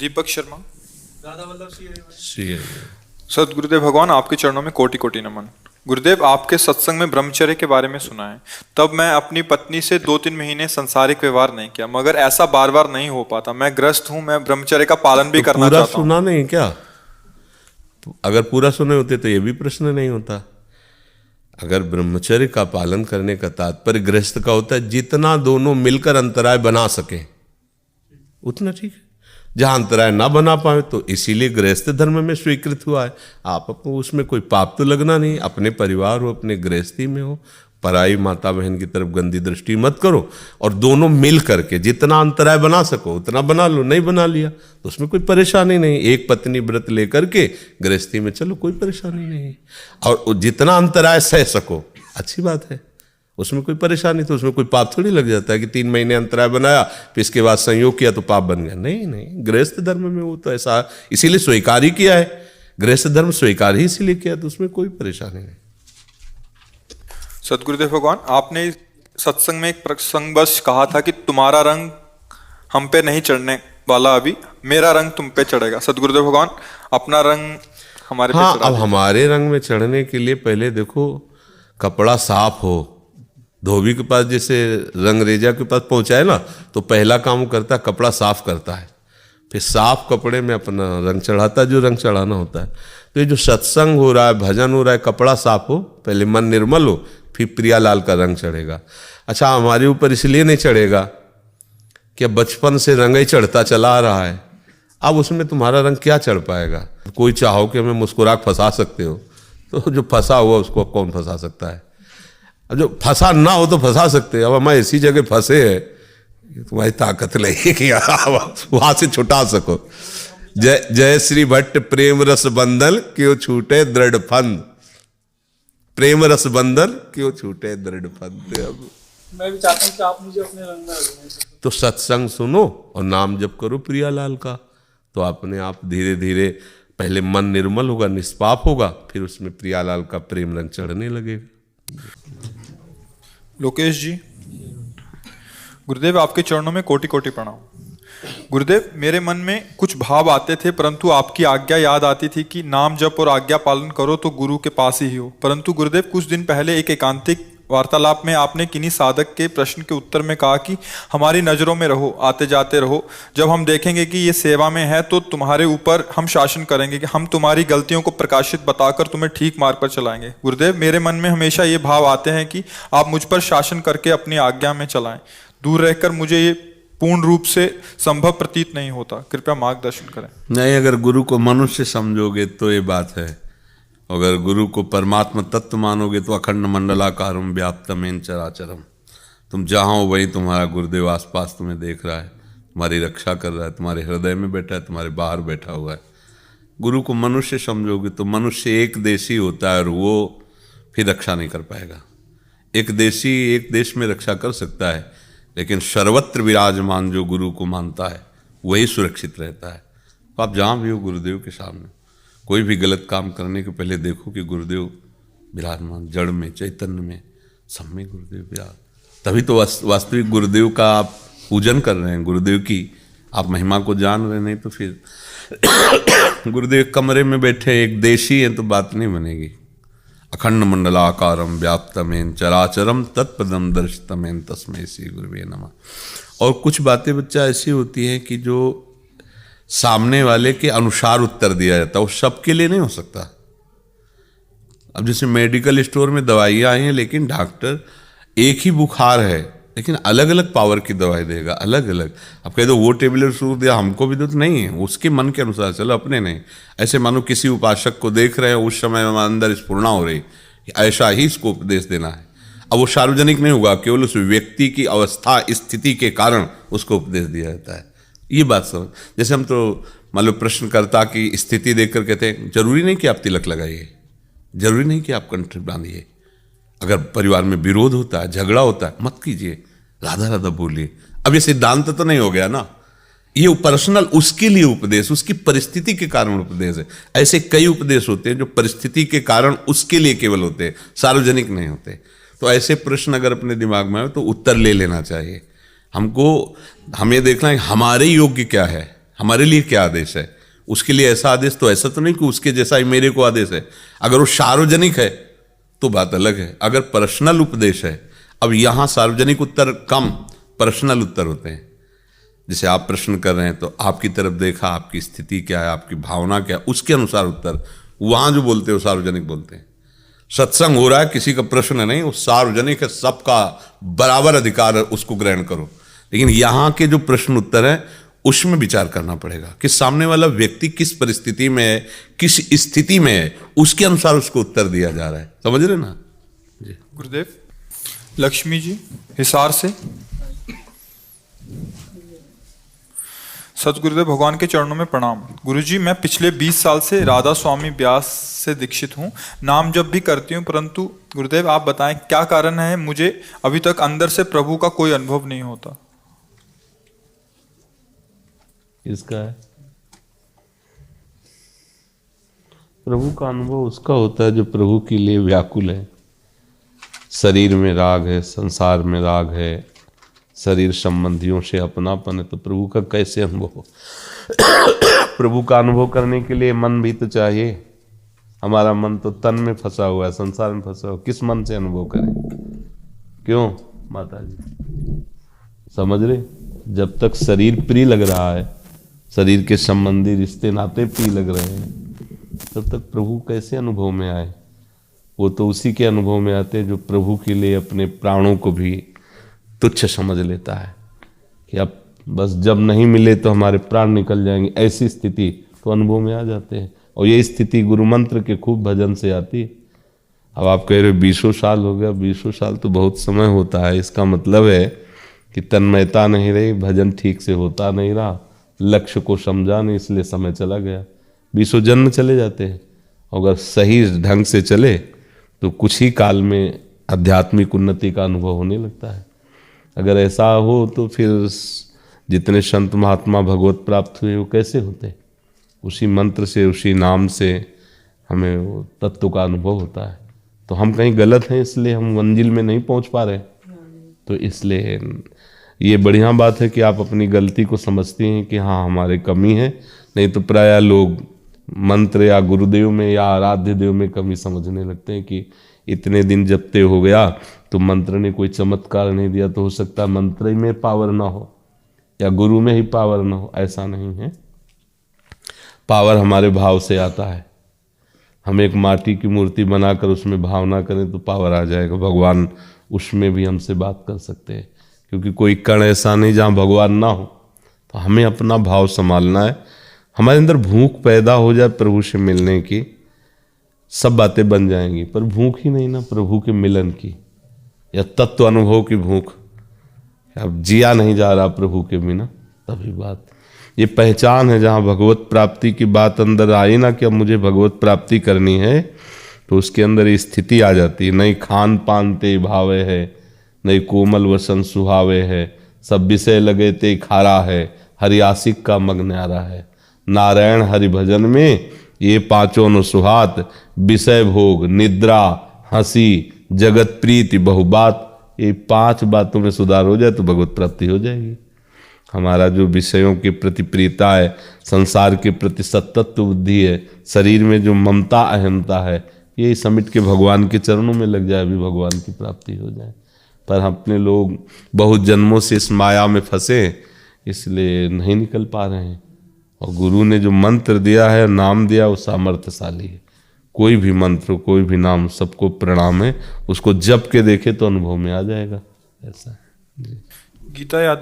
दीपक शर्मा। राधा वल्लभ श्री सदगुरुदेव भगवान, आपके चरणों में कोटि कोटि नमन। गुरुदेव, आपके सत्संग में ब्रह्मचर्य के बारे में सुना है। तब मैं अपनी पत्नी से 2-3 महीने संसारिक व्यवहार नहीं किया, मगर ऐसा बार बार नहीं हो पाता। मैं ग्रस्त हूँ, मैं ब्रह्मचर्य का पालन भी करना पूरा चाहता हूँ। सुना नहीं क्या? अगर पूरा सुने होते तो ये भी प्रश्न नहीं होता। अगर ब्रह्मचर्य का पालन करने का तात्पर्य गृहस्थ का होता है जितना दोनों मिलकर अंतराय बना सके उतना ठीक है। जहां अंतराय ना बना पाए तो इसीलिए गृहस्थ धर्म में स्वीकृत हुआ है। आप उसमें कोई पाप तो लगना नहीं। अपने परिवार हो, अपने गृहस्थी में हो, पराई माता बहन की तरफ गंदी दृष्टि मत करो और दोनों मिल करके जितना अंतराय बना सको उतना बना लो। नहीं बना लिया तो उसमें कोई परेशानी नहीं। एक पत्नी व्रत लेकर के गृहस्थी में चलो, कोई परेशानी नहीं। और जितना अंतराय सह सको अच्छी बात है, उसमें कोई परेशानी। तो उसमें कोई पाप थोड़ी लग जाता है कि 3 महीने अंतराय बनाया फिर इसके बाद संयोग किया तो पाप बन गया। नहीं नहीं, गृहस्थ धर्म में वो तो ऐसा इसीलिए स्वीकार ही किया है। गृहस्थ धर्म स्वीकार ही इसीलिए किया, तो उसमें कोई परेशानी नहीं। सदगुरुदेव भगवान, आपने सत्संग में एक प्रसंगवश कहा था कि तुम्हारा रंग हम पे नहीं चढ़ने वाला, अभी मेरा रंग तुम पे चढ़ेगा। सदगुरुदेव भगवान, अपना रंग हमारे पे चढ़ा अब हमारे रंग में चढ़ने के लिए पहले देखो कपड़ा साफ हो। धोबी के पास जैसे रंगरेजा के पास पहुंचाए ना तो पहला काम वो करता है कपड़ा साफ करता है, फिर साफ कपड़े में अपना रंग चढ़ाता है जो रंग चढ़ाना होता है। तो ये जो सत्संग हो रहा है, भजन हो रहा है, कपड़ा साफ हो, पहले मन निर्मल हो, फिर प्रियालाल का रंग चढ़ेगा। अच्छा, हमारे ऊपर इसलिए नहीं चढ़ेगा कि बचपन से रंग ही चढ़ता चला आ रहा है। अब उसमें तुम्हारा रंग क्या चढ़ पाएगा? कोई चाहो कि हमें मुस्कुराहट फंसा सकते हो, तो जो फंसा हुआ उसको कौन फंसा सकता है? अब जो फंसा ना हो तो फंसा सकते हैं। अब हम ऐसी जगह फंसे हैं, तुम्हारी ताकत नहीं कि वहां से छुटा सको। जय जय श्री भट्ट प्रेम रस बंधन क्यों छूटे दृढ़ फंद। प्रेम रस बंधन क्यों छूटे दृढ़ फंद। अब मैं भी चाहता हूँ कि आप मुझे अपने रंग में रखें। तो सत्संग सुनो और नाम जप करो प्रियालाल का, तो अपने आप धीरे धीरे पहले मन निर्मल होगा, निष्पाप होगा, फिर उसमें प्रियालाल का प्रेम रंग चढ़ने लगेगा। लोकेश जी, गुरुदेव आपके चरणों में कोटि कोटि प्रणाम। गुरुदेव, मेरे मन में कुछ भाव आते थे, परंतु आपकी आज्ञा याद आती थी कि नाम जप और आज्ञा पालन करो तो गुरु के पास ही हो। परंतु गुरुदेव, कुछ दिन पहले एक एकांतिक वार्तालाप में आपने किन्हीं साधक के प्रश्न के उत्तर में कहा कि हमारी नजरों में रहो, आते जाते रहो। जब हम देखेंगे कि ये सेवा में है तो तुम्हारे ऊपर हम शासन करेंगे, कि हम तुम्हारी गलतियों को प्रकाशित बताकर तुम्हें ठीक मार्ग पर चलाएंगे। गुरुदेव, मेरे मन में हमेशा ये भाव आते हैं कि आप मुझ पर शासन करके अपनी आज्ञा में चलाएं। दूर रहकर मुझे ये पूर्ण रूप से संभव प्रतीत नहीं होता। कृपया मार्गदर्शन करें। नहीं, अगर गुरु को मनुष्य समझोगे तो ये बात है। अगर गुरु को परमात्मा तत्व मानोगे तो अखंड मंडलाकारम व्याप्तमेन चराचरम। तुम जहाँ हो वही तुम्हारा गुरुदेव आसपास तुम्हें देख रहा है, तुम्हारी रक्षा कर रहा है, तुम्हारे हृदय में बैठा है, तुम्हारे बाहर बैठा हुआ है। गुरु को मनुष्य समझोगे तो मनुष्य एक देशी होता है और वो फिर रक्षा नहीं कर पाएगा। एक देशी एक देश में रक्षा कर सकता है, लेकिन सर्वत्र विराजमान जो गुरु को मानता है वही सुरक्षित रहता है। तो आप जहाँ भी हो गुरुदेव के सामने कोई भी गलत काम करने के पहले देखो कि गुरुदेव विराजमान, जड़ में, चैतन्य में, सब में गुरुदेव विराज। तभी तो वास्तविक गुरुदेव का आप पूजन कर रहे हैं, गुरुदेव की आप महिमा को जान रहे। नहीं तो फिर गुरुदेव कमरे में बैठे एक देशी हैं तो बात नहीं बनेगी। अखंड मंडलाकारम व्याप्तमेन चराचरम तत्पदम दर्शितमेन तस्मै श्री गुरुवे नमः। और कुछ बातें बच्चा ऐसी होती हैं कि जो सामने वाले के अनुसार उत्तर दिया जाता है, वो सबके लिए नहीं हो सकता। अब जैसे मेडिकल स्टोर में दवाइयाँ आई हैं, लेकिन डॉक्टर एक ही बुखार है लेकिन अलग अलग पावर की दवाई देगा, अलग अलग। अब कह दो वो टेबलेट शुरू दिया हमको भी, तो नहीं है, उसके मन के अनुसार चलो, अपने नहीं। ऐसे मानो किसी उपासक को देख रहे हैं, उस समय अंदर स्फुरणा हो रही कि ऐसा ही इसको उपदेश देना है। अब वो सार्वजनिक नहीं होगा, केवल उस व्यक्ति की अवस्था स्थिति के कारण उसको उपदेश दिया जाता है। ये बात समझ। जैसे हम तो मान लो प्रश्नकर्ता की स्थिति देखकर कहते हैं जरूरी नहीं कि आप तिलक लगाइए, जरूरी नहीं कि आप कंठ बांधिए। अगर परिवार में विरोध होता है, झगड़ा होता है, मत कीजिए, राधा राधा बोलिए। अब ये सिद्धांत तो नहीं हो गया ना, ये पर्सनल उसके लिए उपदेश, उसकी परिस्थिति के कारण उपदेश है। ऐसे कई उपदेश होते हैं जो परिस्थिति के कारण उसके लिए केवल होते हैं, सार्वजनिक नहीं होते। तो ऐसे प्रश्न अगर अपने दिमाग में आए तो उत्तर ले लेना चाहिए हमको। हमें देखना है हमारे योग्य क्या है, हमारे लिए क्या आदेश है, उसके लिए ऐसा आदेश, तो ऐसा तो नहीं कि उसके जैसा ही मेरे को आदेश है। अगर वो सार्वजनिक है तो बात अलग है, अगर पर्सनल उपदेश है, अब यहाँ सार्वजनिक उत्तर कम, पर्सनल उत्तर होते हैं। जैसे आप प्रश्न कर रहे हैं तो आपकी तरफ देखा, आपकी स्थिति क्या है, आपकी भावना क्या है, उसके अनुसार उत्तर। वहां जो बोलते हो सार्वजनिक बोलते हैं। सत्संग हो रहा है, किसी का प्रश्न नहीं, वो सार्वजनिक है, सबका बराबर अधिकार है, उसको ग्रहण करो। लेकिन यहाँ के जो प्रश्न उत्तर है उसमें विचार करना पड़ेगा कि सामने वाला व्यक्ति किस परिस्थिति में है, किस स्थिति में है, उसके अनुसार उसको उत्तर दिया जा रहा है। समझ रहे ना जी। गुरुदेव, लक्ष्मी जी हिसार से। सतगुरुदेव भगवान के चरणों में प्रणाम। गुरुजी, मैं पिछले 20 साल से राधा स्वामी व्यास से दीक्षित हूँ। नाम जप भी करती हूँ, परंतु गुरुदेव आप बताएं क्या कारण है, मुझे अभी तक अंदर से प्रभु का कोई अनुभव नहीं होता। इसका है प्रभु का अनुभव उसका होता है जो प्रभु के लिए व्याकुल है। शरीर में राग है, संसार में राग है, शरीर संबंधियों से अपनापन है, तो प्रभु का कैसे अनुभव हो? प्रभु का अनुभव करने के लिए मन भी तो चाहिए। हमारा मन तो तन में फंसा हुआ है, संसार में फंसा हुआ, किस मन से अनुभव करें? क्यों माता जी, समझ रहे? जब तक शरीर प्रिय लग रहा है, शरीर के संबंधी रिश्ते नाते प्रिय लग रहे हैं, तब तक प्रभु कैसे अनुभव में आए? वो तो उसी के अनुभव में आते हैं जो प्रभु के लिए अपने प्राणों को भी तुच्छ समझ लेता है कि अब बस जब नहीं मिले तो हमारे प्राण निकल जाएंगे, ऐसी स्थिति तो अनुभव में आ जाते हैं। और ये स्थिति गुरु मंत्र के खूब भजन से आती है। अब आप कह रहे हो 20 साल हो गया, 20 साल तो बहुत समय होता है। इसका मतलब है कि तन्मयता नहीं रही, भजन ठीक से होता नहीं रहा, लक्ष्य को समझा नहीं, इसलिए समय चला गया। 20 जन्म चले जाते हैं। अगर सही ढंग से चले तो कुछ ही काल में आध्यात्मिक उन्नति का अनुभव होने लगता है। अगर ऐसा हो तो फिर जितने संत महात्मा भगवत प्राप्त हुए वो कैसे होते? उसी मंत्र से, उसी नाम से हमें वो तत्व का अनुभव होता है। तो हम कहीं गलत हैं, इसलिए हम मंजिल में नहीं पहुंच पा रहे। तो इसलिए ये बढ़िया बात है कि आप अपनी गलती को समझती हैं कि हाँ हमारे कमी है। नहीं तो प्रायः लोग मंत्र या गुरुदेव में या आराध्य देव में कमी समझने लगते हैं कि इतने दिन जपते हो गया तो मंत्र ने कोई चमत्कार नहीं दिया, तो हो सकता है मंत्र में पावर ना हो या गुरु में ही पावर ना हो। ऐसा नहीं है, पावर हमारे भाव से आता है। हम एक माटी की मूर्ति बनाकर उसमें भावना करें तो पावर आ जाएगा। भगवान उसमें भी हमसे बात कर सकते हैं, क्योंकि कोई कण ऐसा नहीं जहाँ भगवान ना हो। तो हमें अपना भाव संभालना है। हमारे अंदर भूख पैदा हो जाए प्रभु से मिलने की, सब बातें बन जाएंगी। पर भूख ही नहीं ना प्रभु के मिलन की या तत्व अनुभव की भूख। अब जिया नहीं जा रहा प्रभु के बिना, तभी बात। ये पहचान है जहाँ भगवत प्राप्ति की बात अंदर आई ना कि अब मुझे भगवत प्राप्ति करनी है, तो उसके अंदर ये स्थिति आ जाती है। नहीं खान पान ते भावे है, नहीं कोमल वसन सुहावे है, सब विषय लगे ते खारा है, हरियासिक का मग न्यारा है। नारायण हरि भजन में ये पांचों न सुहात, विषय भोग, निद्रा, हंसी, जगत प्रीति, बहुबात। ये 5 बातों में सुधार हो जाए तो भगवत प्राप्ति हो जाएगी। हमारा जो विषयों के प्रति प्रियता है, संसार के प्रति सतत्व बुद्धि है, शरीर में जो ममता अहमता है, ये समिट के भगवान के चरणों में लग जाए, भी भगवान की प्राप्ति हो जाए। पर अपने लोग बहुत जन्मों से इस माया में फंसे, इसलिए नहीं निकल पा रहे हैं। और गुरु ने जो मंत्र दिया है, नाम दिया, वो सामर्थ्यशाली है। कोई भी मंत्र, कोई भी नाम, सबको प्रणाम है। उसको जप के देखे तो अनुभव में आ जाएगा। ऐसा है। गीता याद